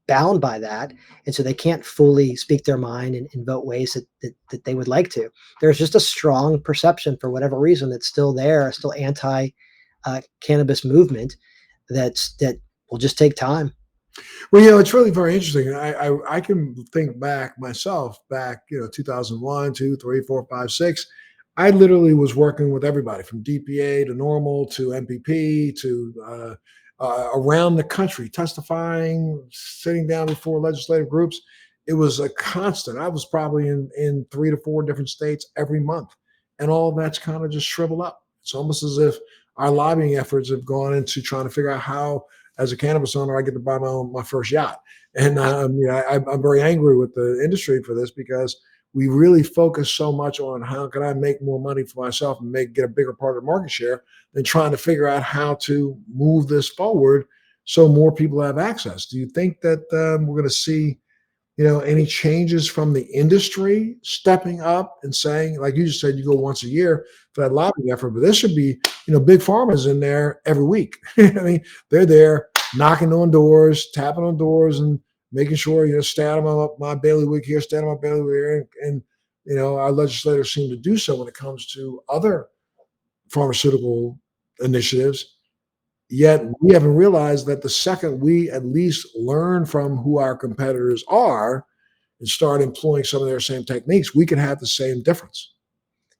S2: bound by that, and so they can't fully speak their mind and vote ways that they would like to. There's just a strong perception, for whatever reason, that's still there, still anti cannabis movement that will just take time.
S1: Well, it's really very interesting. I can think back myself, 2001, 2, 3, 4, 5, 6. I literally was working with everybody from DPA to normal to MPP to around the country, testifying, sitting down before legislative groups. It was a constant. I was probably in 3 to 4 different states every month, and all of that's kind of just shriveled up. It's almost as if our lobbying efforts have gone into trying to figure out how, as a cannabis owner, I get to buy my first yacht. And I'm very angry with the industry for this, because we really focus so much on how can I make more money for myself and get a bigger part of the market share, than trying to figure out how to move this forward so more people have access. Do you think that we're going to see, any changes from the industry stepping up and saying, like you just said, you go once a year for that lobbying effort, but this should be, big pharma's in there every week. I mean, they're there knocking on doors, tapping on doors, and making sure, stay out of my bailiwick here, stay out of my bailiwick here. And our legislators seem to do so when it comes to other pharmaceutical initiatives. Yet we haven't realized that the second we at least learn from who our competitors are and start employing some of their same techniques, we can have the same difference.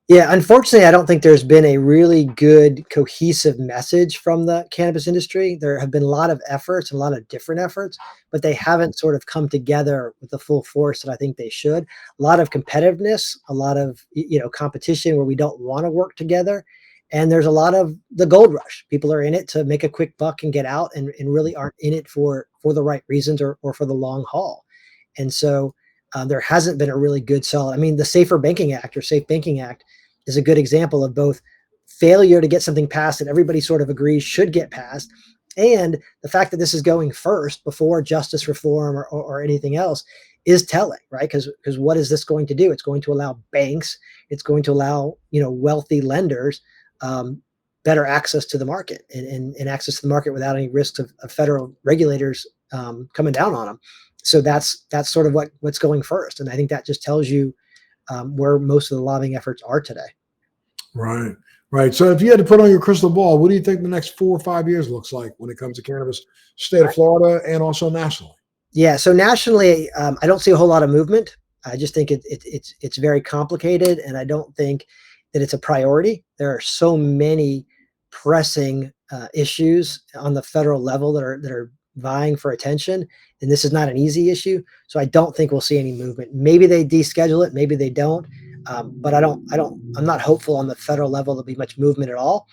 S2: Yeah, unfortunately, I don't think there's been a really good cohesive message from the cannabis industry. There have been a lot of efforts, a lot of different efforts, but they haven't sort of come together with the full force that I think they should. A lot of competitiveness, a lot of competition where we don't want to work together, and there's a lot of the gold rush. People are in it to make a quick buck and get out, and really aren't in it for the right reasons or for the long haul. And so there hasn't been a really good solid. I mean, the Safer Banking Act or Safe Banking Act is a good example of both failure to get something passed that everybody sort of agrees should get passed, and the fact that this is going first before justice reform or anything else is telling, right? Because what is this going to do? It's going to allow banks, it's going to allow wealthy lenders um, better access to the market and access to the market without any risks of federal regulators coming down on them. So that's sort of what's going first, and I think that just tells you where most of the lobbying efforts are today.
S1: Right. Right. So if you had to put on your crystal ball, what do you think the next 4 or 5 years looks like when it comes to cannabis, state of Florida and also nationally?
S2: Yeah, so nationally, I don't see a whole lot of movement. I just think it's very complicated, and I don't think that it's a priority. There are so many pressing issues on the federal level that are vying for attention, and this is not an easy issue. So I don't think we'll see any movement. Maybe they deschedule it, maybe they don't, but I'm not hopeful on the federal level there'll be much movement at all.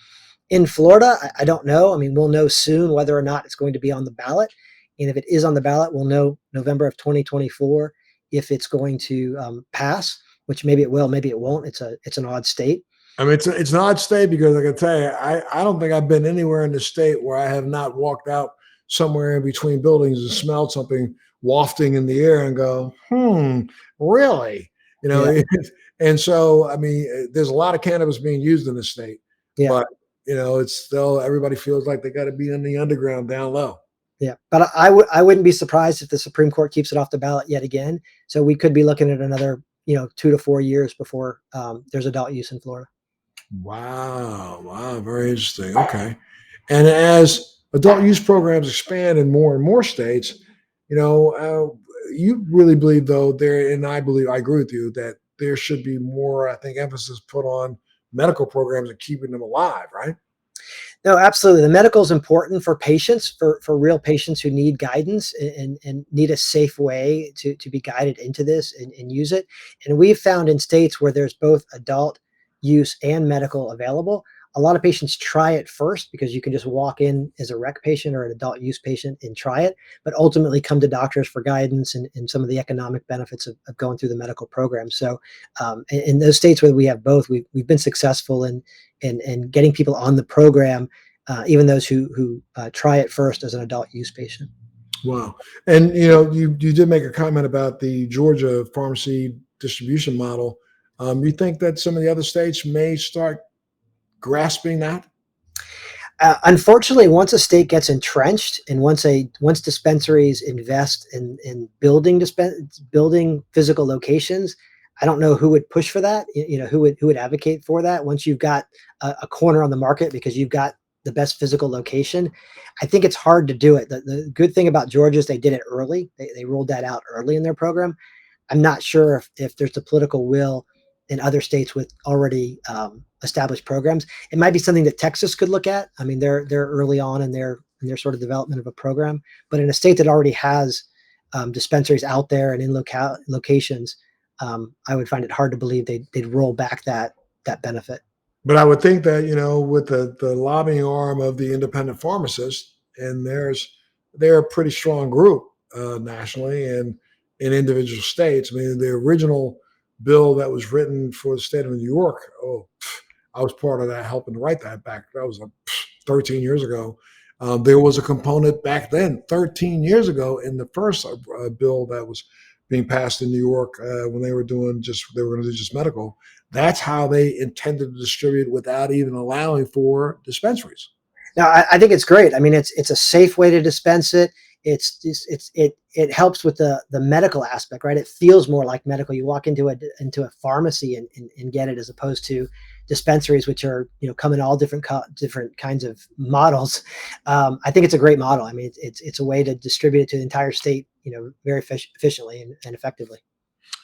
S2: In Florida, I don't know. I mean, we'll know soon whether or not it's going to be on the ballot. And if it is on the ballot, we'll know November of 2024 if it's going to pass, which maybe it will, maybe it won't. It's an odd state.
S1: I mean, it's an odd state because I can tell you, I don't think I've been anywhere in the state where I have not walked out somewhere in between buildings and smelled something wafting in the air and go, really? You
S2: Yeah,
S1: know, and so I mean, there's a lot of cannabis being used in the state,
S2: yeah,
S1: but it's still everybody feels like they got to be in the underground down low.
S2: yeah. But I wouldn't be surprised if the Supreme Court keeps it off the ballot yet again. So we could be looking at another 2 to 4 years before there's adult use in Florida.
S1: Wow, wow, very interesting. Okay, and as adult use programs expand in more and more states, you really believe though there, and I agree with you that there should be more, I think, emphasis put on medical programs and keeping them alive, right?
S2: No, absolutely. The medical is important for patients, for real patients who need guidance and need a safe way to be guided into this and use it. And we've found in states where there's both adult use and medical available, a lot of patients try it first because you can just walk in as a rec patient or an adult use patient and try it, but ultimately come to doctors for guidance and some of the economic benefits of going through the medical program. So in those states where we have both, we've been successful in getting people on the program, even those who try it first as an adult use patient.
S1: Wow. And you did make a comment about the Georgia pharmacy distribution model. You think that some of the other states may start grasping that?
S2: Unfortunately, once a state gets entrenched and once dispensaries invest in building physical locations, I don't know who would push for that. Who would advocate for that once you've got a corner on the market because you've got the best physical location. I think it's hard to do it. The good thing about Georgia is they did it early. They rolled that out early in their program. I'm not sure if there's the political will in other states with already established programs. It might be something that Texas could look at. I mean, they're early on in their sort of development of a program, but in a state that already has dispensaries out there and in locations, I would find it hard to believe they'd roll back that benefit.
S1: But I would think that, with the lobbying arm of the independent pharmacists, and they're a pretty strong group nationally and in individual states. I mean, the original bill that was written for the state of New York, I was part of that, helping to write that back. That was 13 years ago. There was a component back then, 13 years ago, in the first bill that was being passed in New York when they were going to do just medical. That's how they intended to distribute without even allowing for dispensaries.
S2: Now, I think it's great. I mean, it's a safe way to dispense it. It helps with the medical aspect, right? It feels more like medical. You walk into a pharmacy and get it, as opposed to dispensaries, which are come in all different kinds of models. I think it's a great model. I mean, it's a way to distribute it to the entire state, very efficiently and effectively.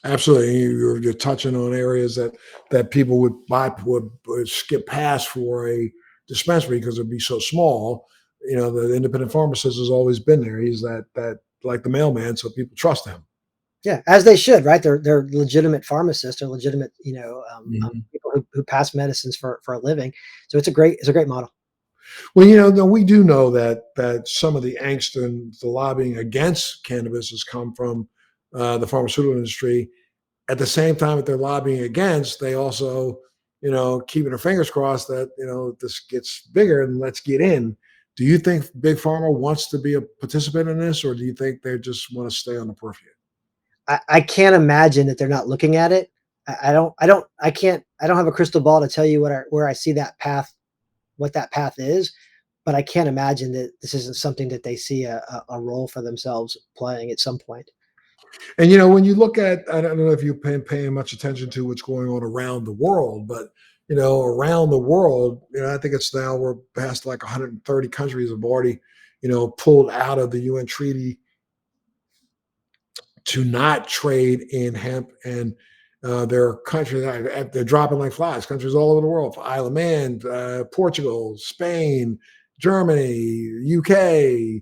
S1: Absolutely. You're touching on areas that people would skip past for a dispensary because it'd be so small. The independent pharmacist has always been there. He's that like the mailman, so people trust him.
S2: Yeah, as they should, right? They're legitimate pharmacists or legitimate,
S1: Mhm.
S2: people who pass medicines for a living. So it's a great model.
S1: Well, no, we do know that some of the angst and the lobbying against cannabis has come from the pharmaceutical industry. At the same time that they're lobbying against, they also, keeping their fingers crossed that this gets bigger and let's get in. Do you think big pharma wants to be a participant in this, or do you think they just want to stay on the periphery?
S2: I can't imagine that they're not looking at it. I don't have a crystal ball to tell you where I see that path, what that path is, but I can't imagine that this isn't something that they see a role for themselves playing at some point.
S1: And when you look at, I don't know if you're paying much attention to what's going on around the world, but around the world, I think it's now we're past like 130 countries have already, pulled out of the UN treaty to not trade in hemp. And there are countries they're dropping like flies. Countries all over the world: Isle of Man, Portugal, Spain, Germany, UK,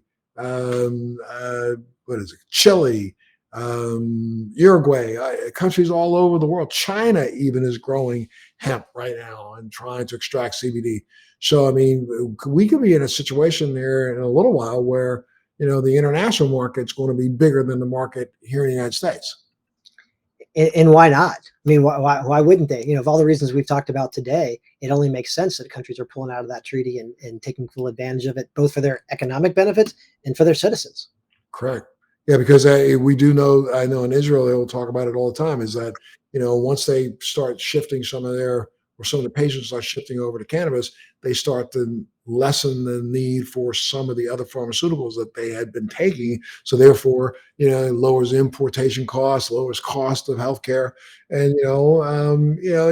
S1: what is it? Chile, Uruguay. Countries all over the world. China even is growing hemp right now and trying to extract CBD. So I mean, we could be in a situation there in a little while where the international market's going to be bigger than the market here in the United States.
S2: And why not? I mean, why wouldn't they? Of all the reasons we've talked about today, it only makes sense that countries are pulling out of that treaty and taking full advantage of it, both for their economic benefits and for their citizens.
S1: Correct. Yeah, because we do know, I know in Israel, they will talk about it all the time, is that, once they start shifting some of the patients start shifting over to cannabis, they start to lessen the need for some of the other pharmaceuticals that they had been taking. So therefore, it lowers importation costs, lowers cost of healthcare. And,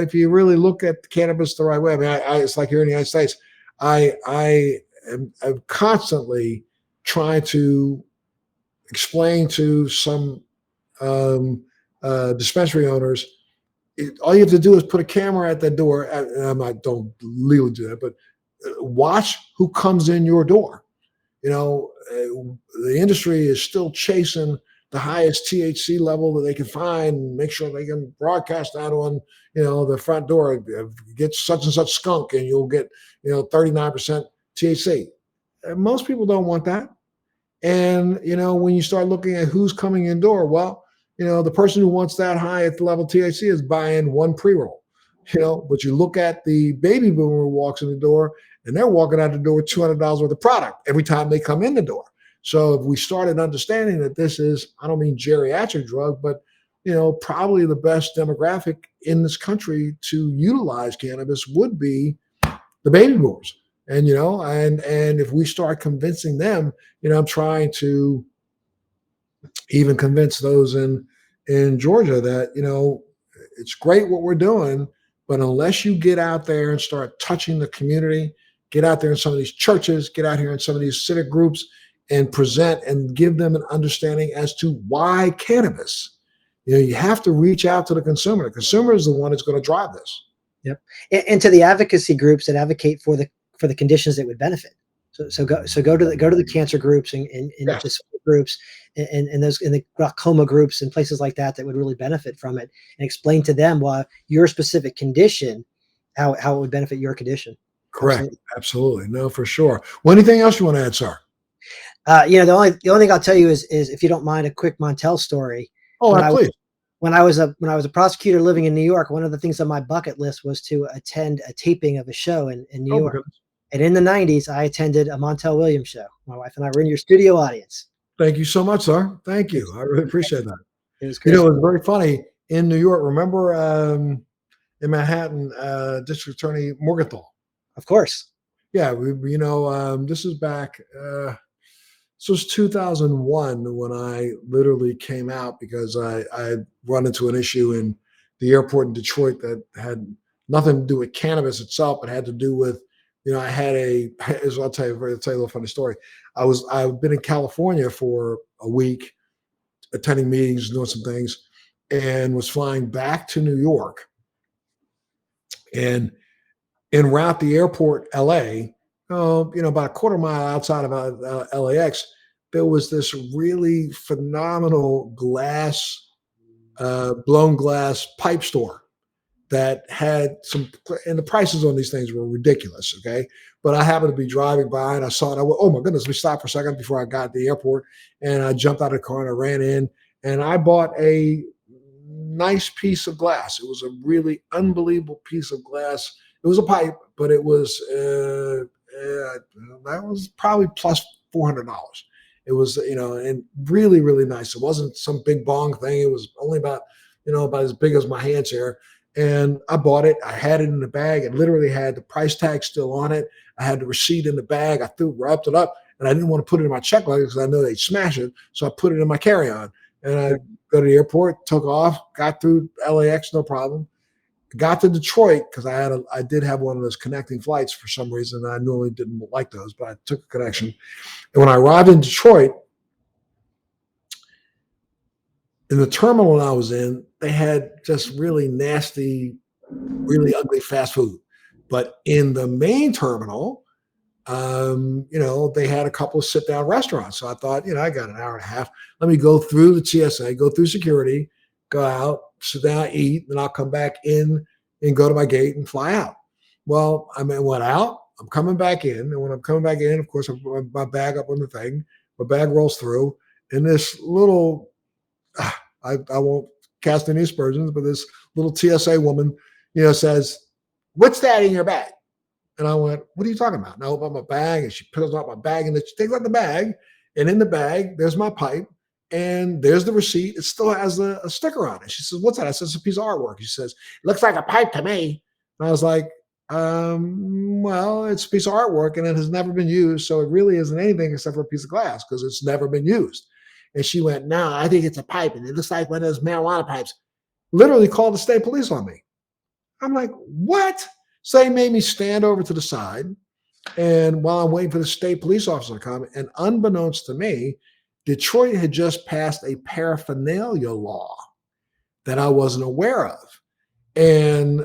S1: if you really look at cannabis the right way, I mean, it's like here in the United States, I'm constantly trying to explain to some um, dispensary owners, all you have to do is put a camera at the door. And I don't legally do that, but watch who comes in your door. The industry is still chasing the highest THC level that they can find and make sure they can broadcast out on, the front door. Get such and such skunk and you'll get, 39% THC. Most people don't want that. And when you start looking at who's coming in door, well, the person who wants that high at the level THC is buying one pre-roll. But you look at the baby boomer who walks in the door, and they're walking out the door with $200 worth of product every time they come in the door. So if we started understanding that this is, I don't mean geriatric drug, but probably the best demographic in this country to utilize cannabis would be the baby boomers. And and if we start convincing them, I'm trying to even convince those in Georgia that it's great what we're doing, but unless you get out there and start touching the community, get out there in some of these churches, get out here in some of these civic groups, and present and give them an understanding as to why cannabis. You have to reach out to the consumer. The consumer is the one that's going to drive this.
S2: Yep. And to the advocacy groups that advocate for the conditions that would benefit. So go to the cancer groups and
S1: Yes,
S2: just groups and those in the glaucoma groups and places like that would really benefit from it, and explain to them why your specific condition, how it would benefit your condition.
S1: correct.
S2: Absolutely.
S1: Absolutely. No, for sure. Well, anything else you want to add, sir?
S2: The only thing I'll tell you is if you don't mind a quick Montel story.
S1: Oh,
S2: When I
S1: please.
S2: when I was a prosecutor living in New York, one of the things on my bucket list was to attend a taping of a show in New
S1: Oh, my
S2: York.
S1: goodness.
S2: And in the 90s, I attended a Montel Williams show. My wife and I were in your studio audience.
S1: Thank you so much, sir. Thank
S2: It's,
S1: you. I really appreciate that.
S2: it was great.
S1: It was very funny in New York. Remember in Manhattan, District Attorney Morgenthau?
S2: Of course.
S1: Yeah, this is back. This was 2001 when I literally came out because I had run into an issue in the airport in Detroit that had nothing to do with cannabis itself, but had to do with, I had I'll tell you a little funny story. I've been in California for a week attending meetings, doing some things. and was flying back to New York. And en route to the airport, LA, about a quarter mile outside of LAX, there was this really phenomenal blown glass pipe store that had some, and the prices on these things were ridiculous. Okay. But I happened to be driving by and I saw it. I went, oh my goodness, let me stop for a second before I got to the airport. And I jumped out of the car and I ran in and I bought a nice piece of glass. It was a really unbelievable piece of glass. It was a pipe, but it was, that was probably plus $400. It was, and really, really nice. It wasn't some big bong thing. It was only about as big as my hands here. And I bought it. I had it in the bag. It literally had the price tag still on it. I had the receipt in the bag. I wrapped it up, and I didn't want to put it in my check luggage because I know they'd smash it. So I put it in my carry-on. And I go to the airport, took off, got through LAX, no problem. Got to Detroit because I did have one of those connecting flights for some reason. I normally didn't like those, but I took a connection. And when I arrived in Detroit, in the terminal I was in, they had just really nasty, really ugly fast food. But in the main terminal, they had a couple of sit-down restaurants. So I thought, I got an hour and a half. Let me go through the TSA, go through security, go out, sit down, eat, then I'll come back in and go to my gate and fly out. Well, went out. I'm coming back in. And when I'm coming back in, of course, I put my bag up on the thing. My bag rolls through. And this little, I won't cast any aspersions, but this little TSA woman, says, "What's that in your bag?" And I went, "What are you talking about?" And I open up my bag and she pulls out my bag and she takes out the bag. And in the bag, there's my pipe and there's the receipt. It still has a sticker on it. She says, "What's that?" I said, "It's a piece of artwork." She says, "It looks like a pipe to me." And I was like, well, it's a piece of artwork and it has never been used. So it really isn't anything except for a piece of glass because it's never been used. And she went, "No, I think it's a pipe. And it looks like one of those marijuana pipes." Literally called the state police on me. I'm like, what? So they made me stand over to the side. And while I'm waiting for the state police officer to come, and unbeknownst to me, Detroit had just passed a paraphernalia law that I wasn't aware of. And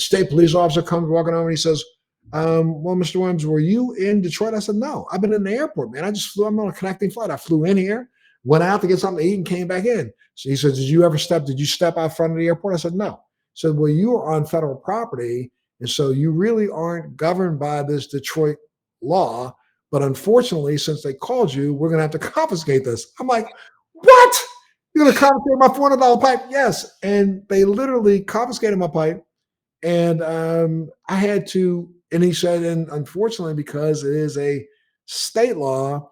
S1: state police officer comes walking over and he says, "Well, Mr. Williams, were you in Detroit?" I said, "No, I've been in the airport, man. I'm on a connecting flight. I flew in here, went out to get something to eat and came back in." So he said, did you step out front of the airport?" I said, "No." He said, "Well, you are on federal property. And so you really aren't governed by this Detroit law. But unfortunately, since they called you, we're going to have to confiscate this." I'm like, what? You're going to confiscate my $400 pipe? Yes. And they literally confiscated my pipe. And I had to, and he said, and unfortunately, because it is a state law,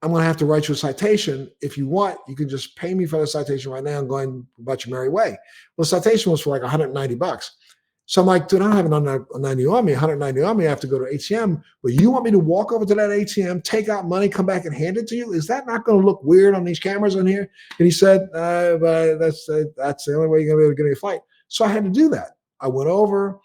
S1: I'm going to have to write you a citation. If you want, you can just pay me for the citation right now and go about your merry way. Well, the citation was for like $190. So I'm like, dude, I don't have $190 on me. $190 on me. I have to go to ATM. But you want me to walk over to that ATM, take out money, come back and hand it to you? Is that not going to look weird on these cameras on here? And he said, but that's the only way you're going to be able to get a flight. So I had to do that. I went over,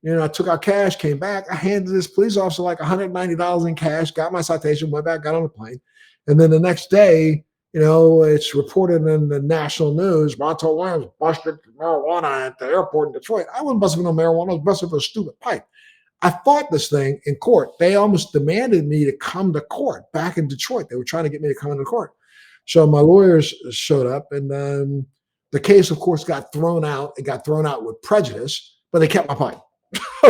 S1: I took out cash, came back. I handed this police officer like $190 in cash, got my citation, went back, got on the plane. And then the next day, it's reported in the national news, Montel Williams busted marijuana at the airport in Detroit. I wasn't busting no marijuana. I was busting for a stupid pipe. I fought this thing in court. They almost demanded me to come to court back in Detroit. They were trying to get me to come into court. So my lawyers showed up, and the case, of course, got thrown out. It got thrown out with prejudice, but they kept my pipe. I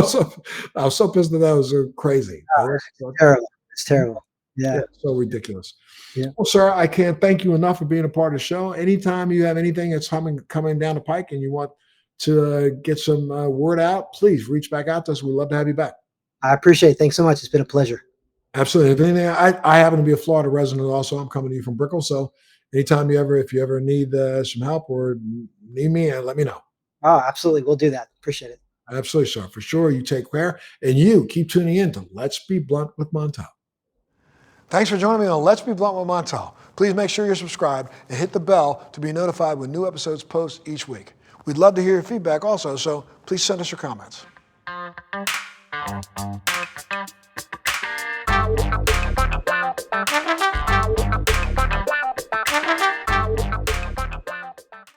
S1: was so pissed that was crazy.
S2: Oh, terrible. It's terrible. Yeah.
S1: So ridiculous.
S2: Yeah.
S1: Well, sir, I can't thank you enough for being a part of the show. Anytime you have anything that's coming down the pike and you want to get some word out, please reach back out to us. We'd love to have you back.
S2: I appreciate it. Thanks so much. It's been a pleasure.
S1: Absolutely. If anything, I happen to be a Florida resident also. I'm coming to you from Brickell. So anytime if you ever need some help or need me, let me know.
S2: Oh, absolutely. We'll do that. Appreciate it.
S1: Absolutely, sir. For sure. You take care. And you keep tuning in to Let's Be Blunt with Montel. Thanks for joining me on Let's Be Blunt with Montel. Please make sure you're subscribed and hit the bell to be notified when new episodes post each week. We'd love to hear your feedback also, so please send us your comments.